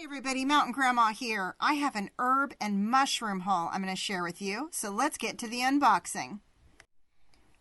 Hey everybody, Mountain Grandma here. I have an herb and mushroom haul I'm going to share with you, so let's get to the unboxing.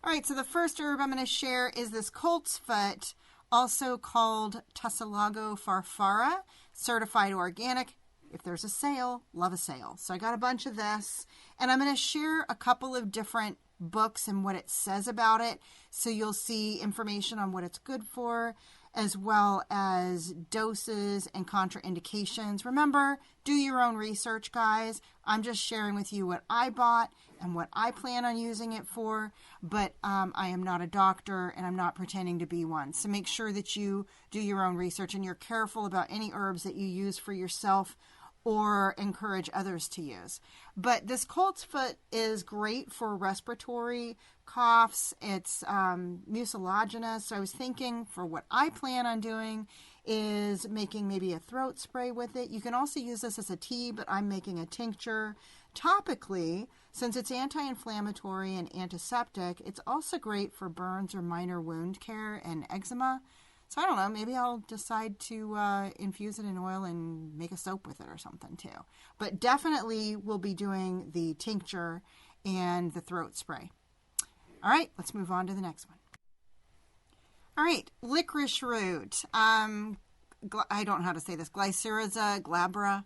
Alright, so the first herb I'm going to share is this colt's foot, also called Tussilago farfara, certified organic. If there's a sale, love a sale. So I got a bunch of this, and I'm going to share a couple of different books and what it says about it, so you'll see information on what it's good for, as well as doses and contraindications. Remember, do your own research, guys. I'm just sharing with you what I bought and what I plan on using it for, but I am not a doctor and I'm not pretending to be one. So make sure that you do your own research and you're careful about any herbs that you use for yourself or encourage others to use. But this colt's foot is great for respiratory coughs. It's mucilaginous. So I was thinking for what I plan on doing is making maybe a throat spray with it. You can also use this as a tea, but I'm making a tincture. Topically, since it's anti-inflammatory and antiseptic, it's also great for burns or minor wound care and eczema. So I don't know, maybe I'll decide to infuse it in oil and make a soap with it or something too. But definitely we'll be doing the tincture and the throat spray. All right, let's move on to the next one. All right, licorice root. I don't know how to say this. Glycyrrhiza glabra.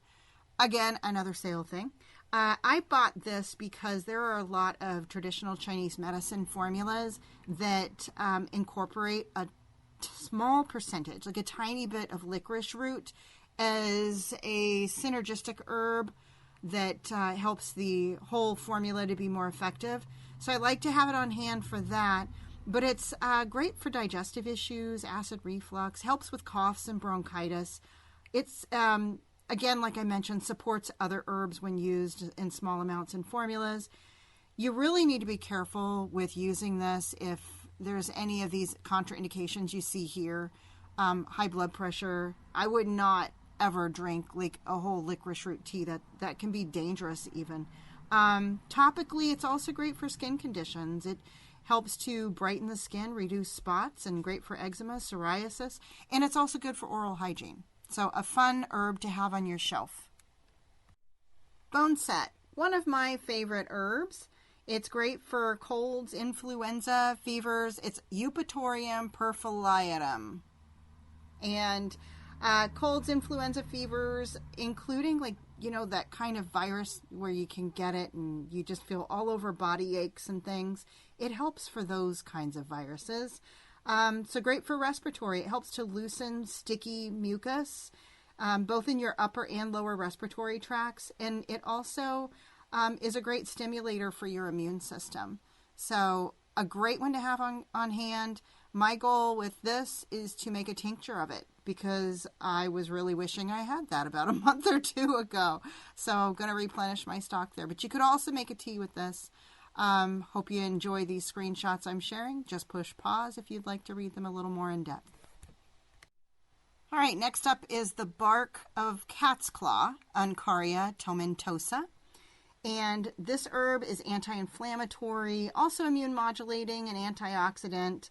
Again, another sale thing. I bought this because there are a lot of traditional Chinese medicine formulas that incorporate a small percentage, like a tiny bit of licorice root as a synergistic herb that helps the whole formula to be more effective. So I like to have it on hand for that, but it's great for digestive issues, acid reflux, helps with coughs and bronchitis. It's, again, like I mentioned, supports other herbs when used in small amounts in formulas. You really need to be careful with using this if there's any of these contraindications you see here. High blood pressure. I would not ever drink like a whole licorice root tea. That can be dangerous even. Topically, it's also great for skin conditions. It helps to brighten the skin, reduce spots, and great for eczema, psoriasis, and it's also good for oral hygiene. So a fun herb to have on your shelf. Boneset, one of my favorite herbs. It's great for colds, influenza, fevers. It's Eupatorium perfoliatum. And colds, influenza, fevers, including that kind of virus where you can get it and you just feel all over body aches and things. It helps for those kinds of viruses. So great for respiratory. It helps to loosen sticky mucus, both in your upper and lower respiratory tracts. And it also is a great stimulator for your immune system. So a great one to have on hand. My goal with this is to make a tincture of it because I was really wishing I had that about a month or two ago. So I'm going to replenish my stock there. But you could also make a tea with this. Hope you enjoy these screenshots I'm sharing. Just push pause if you'd like to read them a little more in depth. All right, next up is the bark of cat's claw, Uncaria tomentosa. And this herb is anti-inflammatory, also immune modulating and antioxidant.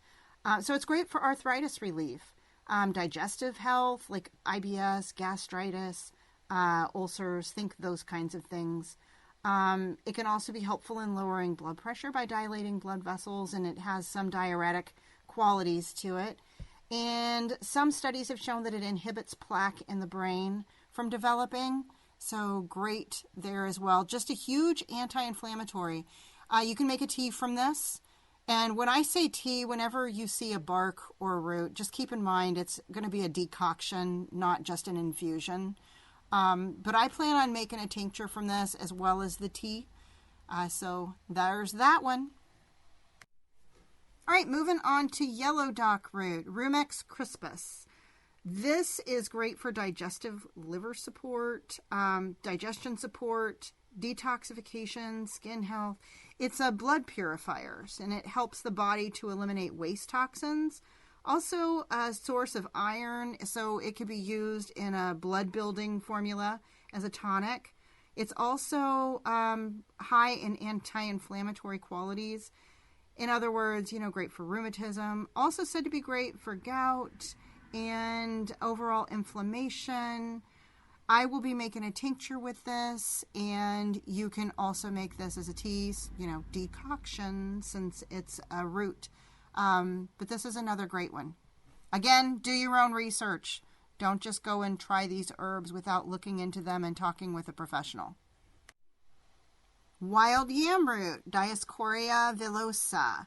So it's great for arthritis relief, digestive health like IBS, gastritis, ulcers, think those kinds of things. It can also be helpful in lowering blood pressure by dilating blood vessels, and it has some diuretic qualities to it. And some studies have shown that it inhibits plaque in the brain from developing. So great there as well. Just a huge anti-inflammatory. You can make a tea from this. And when I say tea, whenever you see a bark or a root, just keep in mind it's going to be a decoction, not just an infusion. But I plan on making a tincture from this as well as the tea. So there's that one. All right, moving on to yellow dock root, Rumex crispus. This is great for digestive liver support, digestion support, detoxification, skin health. It's a blood purifier, and it helps the body to eliminate waste toxins. Also a source of iron, so it could be used in a blood building formula as a tonic. It's also high in anti-inflammatory qualities. In other words, great for rheumatism. Also said to be great for gout and overall inflammation. I will be making a tincture with this, and you can also make this as a tea, decoction, since it's a root. But this is another great one. Again, do your own research. Don't just go and try these herbs without looking into them and talking with a professional. Wild yam root, Dioscorea villosa.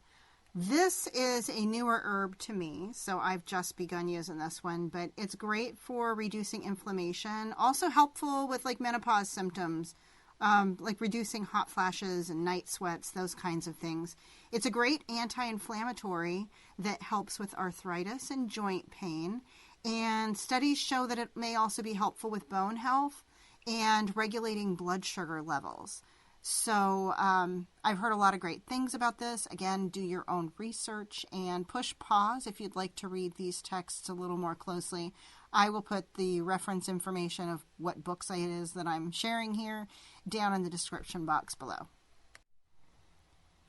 This is a newer herb to me, so I've just begun using this one, but it's great for reducing inflammation. Also helpful with like menopause symptoms, like reducing hot flashes and night sweats, those kinds of things. It's a great anti-inflammatory that helps with arthritis and joint pain. And studies show that it may also be helpful with bone health and regulating blood sugar levels. So I've heard a lot of great things about this. Again, do your own research and push pause if you'd like to read these texts a little more closely. I will put the reference information of what books it is that I'm sharing here down in the description box below.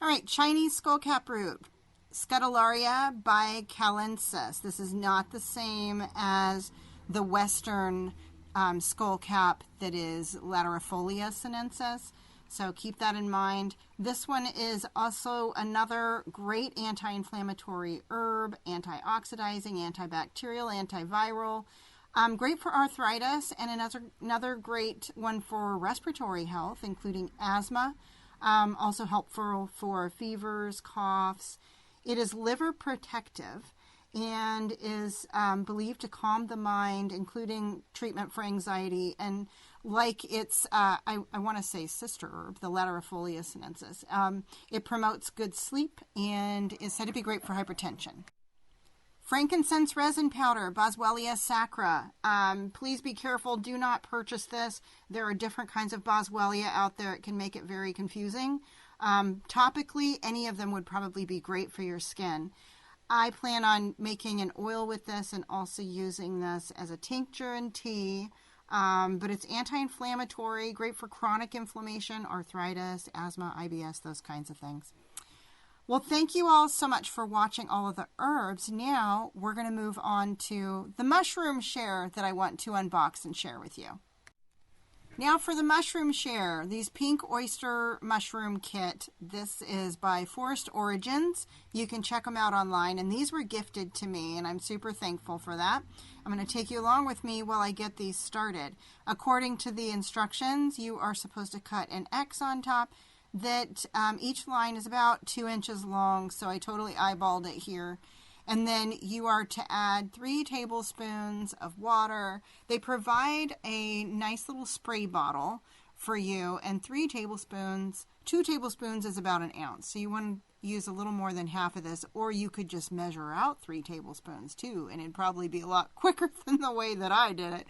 All right, Chinese skullcap root, Scutellaria bicalensis. This is not the same as the Western skullcap that is Laterifolia sinensis. So keep that in mind. This one is also another great anti-inflammatory herb, antioxidizing, antibacterial, antiviral. Great for arthritis, and another great one for respiratory health, including asthma. Also helpful for fevers, coughs. It is liver protective and is believed to calm the mind, including treatment for anxiety, and like its, I want to say sister herb, the Laterifolia sinensis. It promotes good sleep and is said to be great for hypertension. Frankincense resin powder, Boswellia sacra. Please be careful. Do not purchase this. There are different kinds of Boswellia out there. It can make it very confusing. Topically, any of them would probably be great for your skin. I plan on making an oil with this and also using this as a tincture and tea. But it's anti-inflammatory, great for chronic inflammation, arthritis, asthma, IBS, those kinds of things. Well, thank you all so much for watching all of the herbs. Now we're going to move on to the mushroom share that I want to unbox and share with you. Now for the mushroom share, these pink oyster mushroom kit. This is by Forest Origins. You can check them out online, and these were gifted to me, and I'm super thankful for that. I'm going to take you along with me while I get these started. According to the instructions, you are supposed to cut an X on top that each line is about 2 inches long, so I totally eyeballed it here. And then you are to add 3 tablespoons of water. They provide a nice little spray bottle for you, and 2 tablespoons is about an ounce. So you want to use a little more than half of this, or you could just measure out 3 tablespoons too, and it'd probably be a lot quicker than the way that I did it.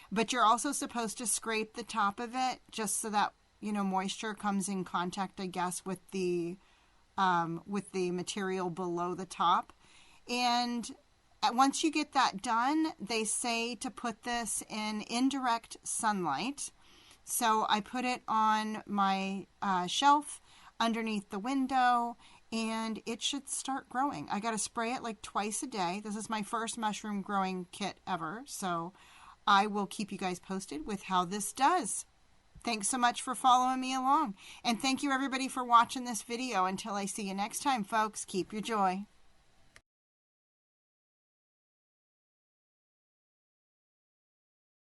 But you're also supposed to scrape the top of it just so that, moisture comes in contact, I guess, with the material below the top. And once you get that done, they say to put this in indirect sunlight. So I put it on my shelf underneath the window, and it should start growing. I got to spray it like twice a day. This is my first mushroom growing kit ever, so I will keep you guys posted with how this does. Thanks so much for following me along. And thank you everybody for watching this video. Until I see you next time, folks, keep your joy.